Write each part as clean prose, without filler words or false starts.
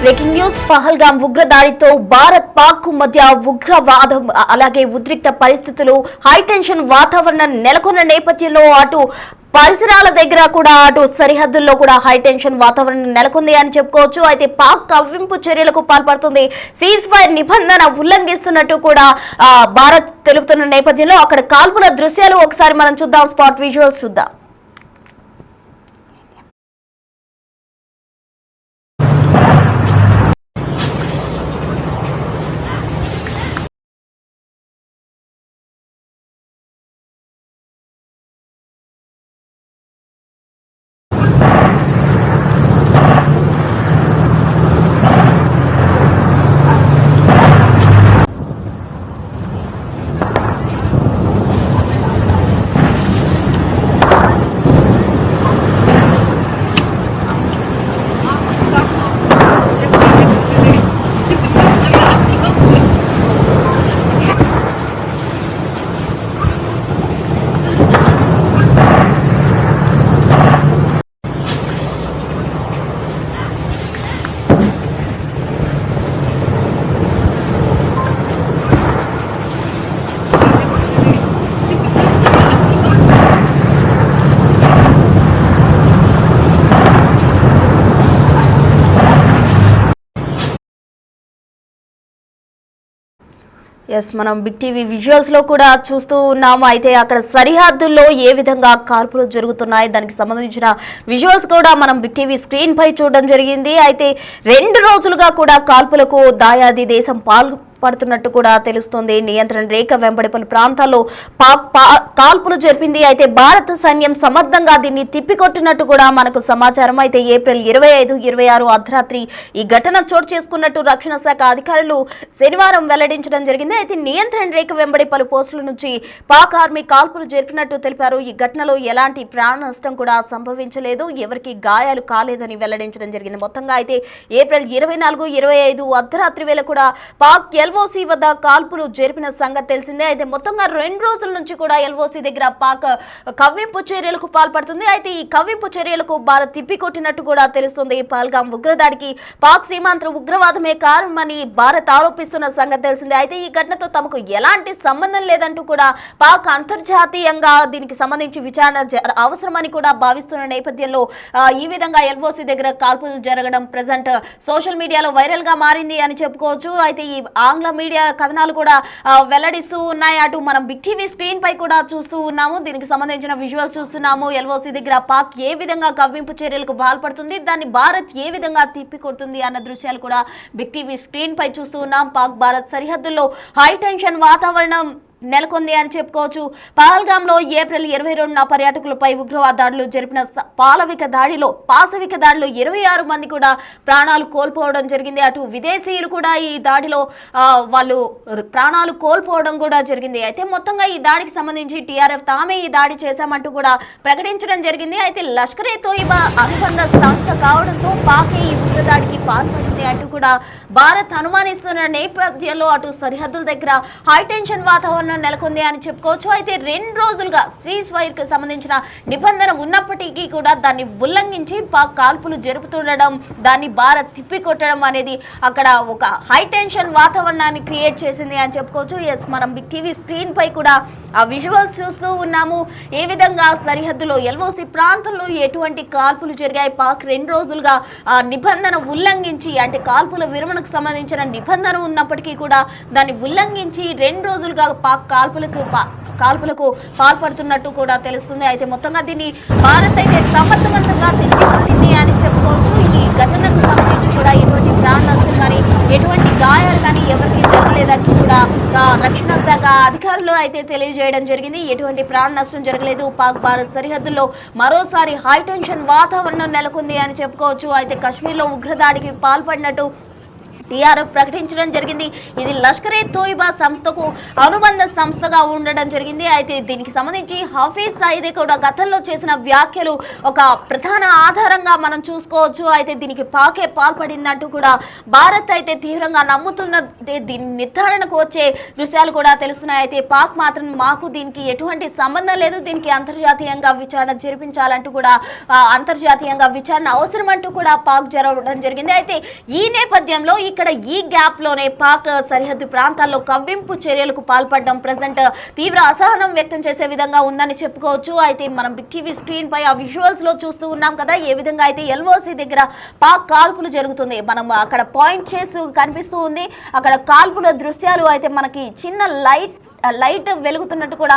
Breaking news Pahalgam ఉగ్రదాడితో Bharat Pak మధ్య ఉగ్రవాదం అలాగే ఉద్రిక్త పరిస్థితులు హైటెన్షన్ వాతావరణం నెలకొన్న నేపథ్యంలో అటు పరిసరాల దగ్గర కూడా అటు సరిహద్దుల్లో కూడా హైటెన్షన్ వాతావరణం నెలకొంది అని చెప్పుకోవచ్చు. అయితే పాక్ కవ్వింపు చర్యలకు పాల్పడుతుంది, సీజ్ ఫైర్ నిబంధన ఉల్లంఘిస్తున్నట్టు కూడా భారత్ తెలుపుతున్న నేపథ్యంలో అక్కడ కాల్పుల దృశ్యాలు ఒకసారి మనం చూద్దాం, స్పాట్ విజువల్స్ చూద్దాం. మనం బిగ్ టీవీ విజువల్స్ లో కూడా చూస్తూ ఉన్నాము. అయితే అక్కడ సరిహద్దుల్లో ఏ విధంగా కాల్పులు జరుగుతున్నాయి దానికి సంబంధించిన విజువల్స్ కూడా మనం బిగ్ టీవీ స్క్రీన్ పై చూడడం జరిగింది. అయితే 2 రోజులుగా కూడా కాల్పులకు దాయాది దేశం పడుతున్నట్టు కూడా తెలుస్తోంది. నియంత్రణ రేఖ వెంబడి పలు ప్రాంతాల్లో కాల్పులు జరిపింది. అయితే భారత సైన్యం సమర్థంగా దీన్ని తిప్పికొట్టినట్టు కూడా మనకు సమాచారం. అయితే ఏప్రిల్ 25, 26 అర్ధరాత్రి ఈ ఘటన చోటు చేసుకున్నట్టు రక్షణ శాఖ అధికారులు శనివారం వెల్లడించడం జరిగింది. అయితే నియంత్రణ రేఖ వెంబడి పలు పోస్టుల నుంచి పాక్ ఆర్మీ కాల్పులు జరిపినట్టు తెలిపారు. ఈ ఘటనలో ఎలాంటి ప్రాణ నష్టం కూడా సంభవించలేదు, ఎవరికి గాయాలు కాలేదని వెల్లడించడం జరిగింది. మొత్తంగా అయితే ఏప్రిల్ 24, 25 అర్ధరాత్రి వేళ కూడా పాక్ ఎల్ఓసి వద్ద కాల్పులు జరిపిన సంగతి తెలిసిందే. అయితే మొత్తంగా 2 రోజుల నుంచి కూడా ఎల్ఓసి దగ్గర పాక్ కవ్వింపు చర్యలకు పాల్పడుతుంది. అయితే ఈ కవ్వింపు చర్యలకు భారత్ తిప్పికొట్టినట్టు కూడా తెలుస్తుంది. పహల్గాం ఉగ్రదాడికి పాక్ సీమాంధ్ర ఉగ్రవాదమే కారణమని భారత్ ఆరోపిస్తున్న సంగతి తెలిసిందే. అయితే ఈ ఘటనతో తమకు ఎలాంటి సంబంధం లేదంటూ కూడా పాక్ అంతర్జాతీయంగా దీనికి సంబంధించి విచారణ అవసరమని కూడా భావిస్తున్న నేపథ్యంలో ఈ విధంగా ఎల్ఓసి దగ్గర కాల్పులు జరగడం ప్రజెంట్ సోషల్ మీడియాలో వైరల్ గా మారింది అని చెప్పుకోవచ్చు. అయితే ఈ ఆంగ్ల మీడియా కథనాలు కూడా వెల్లడిస్తూ ఉన్నాయి. అటు మనం బిగ్ టీవీ స్క్రీన్ పై కూడా చూస్తూ ఉన్నాము, దీనికి సంబంధించిన విజువల్స్ చూస్తున్నాము. ఎల్ఓసి దగ్గర పాక్ ఏ విధంగా కవ్వింపు చర్యలకు పాల్పడుతుంది, దాన్ని భారత్ ఏ విధంగా తిప్పికొడుతుంది అన్న దృశ్యాలు కూడా బిగ్ టీవీ స్క్రీన్ పై చూస్తూ ఉన్నాం. పాక్ భారత్ సరిహద్దుల్లో హై టెన్షన్ వాతావరణం నెలకొంది అని చెప్పుకోవచ్చు. పహల్గాంలో ఏప్రిల్ 22న పర్యాటకులపై ఉగ్రవాద దాడులు జరిపిన పాశవిక దాడిలో 26 మంది కూడా ప్రాణాలు కోల్పోవడం జరిగింది. అటు విదేశీయులు కూడా ఈ దాడిలో వాళ్ళు ప్రాణాలు కోల్పోవడం కూడా జరిగింది. అయితే మొత్తంగా ఈ దాడికి సంబంధించి టీఆర్ఎఫ్ తామే ఈ దాడి చేశామంటూ కూడా ప్రకటించడం జరిగింది. అయితే లష్కరే తోయిబా అనుబంధ సంస్థ కావడంతో పాకే ఈ ఉగ్రదాడికి పాల్పడింది అంటూ కూడా భారత్ అనుమానిస్తున్న నేపథ్యంలో అటు సరిహద్దుల దగ్గర హైటెన్షన్ వాతావరణం నెలకొంది అని చెప్పుకోవచ్చు. అయితే 2 రోజులుగా సీజ్ ఫైర్ కు సంబంధించిన నిబంధన ఉన్నప్పటికీ కూడా దాన్ని ఉల్లంఘించి పాక్ కాల్పులు జరుపుతుండడం, దాన్ని భారత్ తిప్పికొట్టడం అనేది అక్కడ ఒక హై టెన్షన్ వాతావరణాన్ని క్రియేట్ చేసింది అని చెప్పుకోవచ్చు. మనం బిగ్ టీవీ స్క్రీన్ పై కూడా ఆ విజువల్స్ చూస్తూ ఉన్నాము. ఏ విధంగా సరిహద్దులో ఎల్ఓసి ప్రాంతంలో ఎటువంటి కాల్పులు జరిగాయి, పాక్ 2 రోజులుగా నిబంధన ఉల్లంఘించి అంటే కాల్పుల విరమణకు సంబంధించిన నిబంధన ఉన్నప్పటికీ కూడా దాన్ని ఉల్లంఘించి 2 రోజులుగా కాల్పులకు పాల్పడుతున్నట్టు కూడా తెలుస్తుంది. అయితే మొత్తంగా దీన్ని భారత్ అయితే సమర్థవంతంగా తిప్పికొట్టింది అని చెప్పుకోవచ్చు. ఈ ఘటనకు సంబంధించి కూడా ఎటువంటి ప్రాణ నష్టం కానీ ఎటువంటి గాయాలు కానీ ఎవరికి జరగలేదంటూ కూడా రక్షణ శాఖ అధికారులు అయితే తెలియజేయడం జరిగింది. ఎటువంటి ప్రాణ నష్టం జరగలేదు. పాక్ భారత్ సరిహద్దుల్లో మరోసారి హై టెన్షన్ వాతావరణం నెలకొంది అని చెప్పుకోవచ్చు. అయితే కశ్మీర్లో ఉగ్రదాడికి పాల్పడినట్టు టీఆర్ఎఫ్ ప్రకటించడం జరిగింది. ఇది లష్కరే తోయిబా సంస్థకు అనుబంధ సంస్థగా ఉండడం జరిగింది. అయితే దీనికి సంబంధించి హఫీజ్ సయీద్ కూడా గతంలో చేసిన వ్యాఖ్యలు ఒక ప్రధాన ఆధారంగా మనం చూసుకోవచ్చు. అయితే దీనికి పాకే పాల్పడిందంటూ కూడా భారత్ అయితే తీవ్రంగా నమ్ముతున్నది. దీని నిర్ధారణకు వచ్చే దృశ్యాలు కూడా తెలుస్తున్నాయి. అయితే పాక్ మాత్రం మాకు దీనికి ఎటువంటి సంబంధం లేదు, దీనికి అంతర్జాతీయంగా విచారణ జరిపించాలంటూ కూడా అంతర్జాతీయంగా విచారణ అవసరం అంటూ కూడా పాక్ జరగడం జరిగింది. అయితే ఈ నేపథ్యంలో ఇక్కడ ఈ గ్యాప్ లోనే పాక్ సరిహద్దు ప్రాంతాల్లో కవ్వింపు చర్యలకు పాల్పడడం ప్రజెంట్ తీవ్ర అసహనం వ్యక్తం చేసే విధంగా ఉందని చెప్పుకోవచ్చు. అయితే మనం బిగ్ టీవీ స్క్రీన్ పై ఆ విజువల్స్ లో చూస్తూ ఉన్నాం కదా, ఏ విధంగా అయితే ఎల్ఓసి దగ్గర పాక్ కాల్పులు జరుగుతుంది. మనం అక్కడ పాయింట్ చేసి కనిపిస్తూ ఉంది. అక్కడ కాల్పుల దృశ్యాలు అయితే మనకి చిన్న లైట్ వెలుగుతున్నట్టు కూడా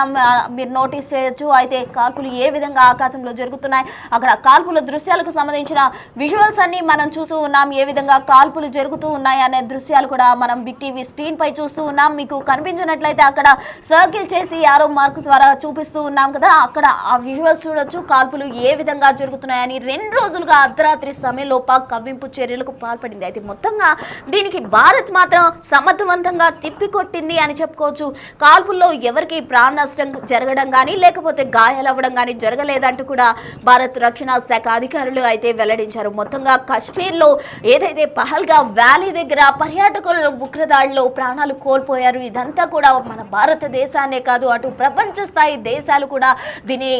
మీరు నోటీస్ చేయొచ్చు. అయితే కాల్పులు ఏ విధంగా ఆకాశంలో జరుగుతున్నాయి, అక్కడ కాల్పుల దృశ్యాలకు సంబంధించిన విజువల్స్ అన్ని మనం చూస్తూ ఉన్నాం. ఏ విధంగా కాల్పులు జరుగుతూ ఉన్నాయి అనే దృశ్యాలు కూడా మనం బిగ్ టీవీ స్క్రీన్ పై చూస్తూ ఉన్నాం. మీకు కనిపించినట్లయితే అక్కడ సర్కిల్ చేసి యారో మార్క్ ద్వారా చూపిస్తూ ఉన్నాం కదా, అక్కడ ఆ విజువల్స్ చూడొచ్చు. కాల్పులు ఏ విధంగా జరుగుతున్నాయని 2 రోజులుగా అర్ధరాత్రి సమయంలో పాక్ కవ్వింపు చర్యలకు పాల్పడింది. అయితే మొత్తంగా దీనికి భారత్ మాత్రం సమర్థవంతంగా తిప్పికొట్టింది అని చెప్పుకోవచ్చు. కాల్పుల్లో ఎవరికి ప్రాణ నష్టం జరగడం కానీ లేకపోతే గాయాలవ్వడం కానీ జరగలేదంటూ కూడా భారత్ రక్షణ శాఖ అధికారులు అయితే వెల్లడించారు. మొత్తంగా కాశ్మీర్లో ఏదైతే పహల్గా వ్యాలీ దగ్గర పర్యాటకులు ఉగ్రదాడిలో ప్రాణాలు కోల్పోయారు. ఇదంతా కూడా మన భారతదేశాన్నే కాదు, అటు ప్రపంచ స్థాయి దేశాలు కూడా దీని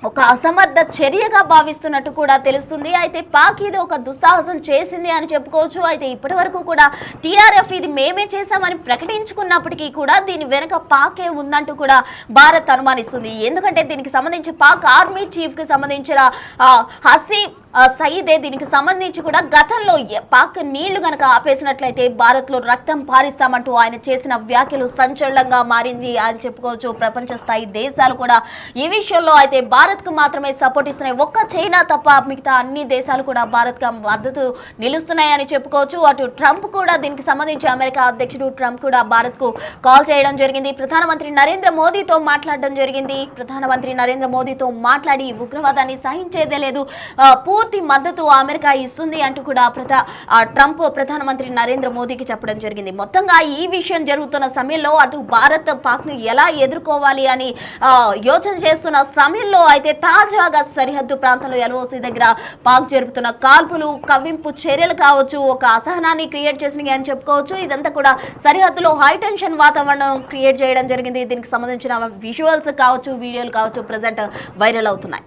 ఒక అసమర్థ చర్యగా భావిస్తున్నట్టు కూడా తెలుస్తుంది. అయితే పాక్ ఇది ఒక దుస్సాహసం చేసింది అని చెప్పుకోవచ్చు. అయితే ఇప్పటి వరకు కూడా టీఆర్ఎఫ్ ఇది మేమే చేశామని ప్రకటించుకున్నప్పటికీ కూడా దీని వెనక పాకే ఉందంటూ కూడా భారత్ అనుమానిస్తుంది. ఎందుకంటే దీనికి సంబంధించి పాక్ ఆర్మీ చీఫ్ కి సంబంధించిన హసీమ్ సయీదే దీనికి సంబంధించి కూడా గతంలో పాక్ నీళ్లు గనక ఆపేసినట్లయితే భారత్ లో రక్తం పారిస్తామంటూ ఆయన చేసిన వ్యాఖ్యలు సంచలనంగా మారింది అని చెప్పుకోవచ్చు. ప్రపంచ స్థాయి దేశాలు కూడా ఈ విషయంలో అయితే భారత్ కు మాత్రమే సపోర్ట్ ఇస్తున్నాయి. ఒక్క చైనా తప్ప మిగతా అన్ని దేశాలు కూడా భారత్ కు మద్దతు నిలుస్తున్నాయి అని చెప్పుకోవచ్చు. అటు ట్రంప్ కూడా దీనికి సంబంధించి అమెరికా అధ్యక్షుడు ట్రంప్ కూడా భారత్ కు కాల్ చేయడం జరిగింది. ప్రధానమంత్రి నరేంద్ర మోదీతో మాట్లాడడం జరిగింది. ప్రధానమంత్రి నరేంద్ర మోదీతో మాట్లాడి ఉగ్రవాదాన్ని సహించేదే లేదు, పూర్తి మద్దతు అమెరికా ఇస్తుంది అంటూ కూడా ట్రంప్ ప్రధానమంత్రి నరేంద్ర మోదీకి చెప్పడం జరిగింది. మొత్తంగా ఈ విషయం జరుగుతున్న సమయంలో అటు భారత్ పాక్ ను ఎలా ఎదుర్కోవాలి అని యోచన చేస్తున్న సమయంలో అయితే తాజాగా సరిహద్దు ప్రాంతంలో ఎల్ఓసి దగ్గర పాక్ జరుపుతున్న కాల్పులు కవ్వింపు చర్యలు కావచ్చు ఒక అసహనాన్ని క్రియేట్ చేసినాయి అని చెప్పుకోవచ్చు. ఇదంతా కూడా సరిహద్దులో హై టెన్షన్ వాతావరణం క్రియేట్ చేయడం జరిగింది. దీనికి సంబంధించిన విజువల్స్ కావచ్చు, వీడియోలు కావచ్చు ప్రజెంట్ వైరల్ అవుతున్నాయి.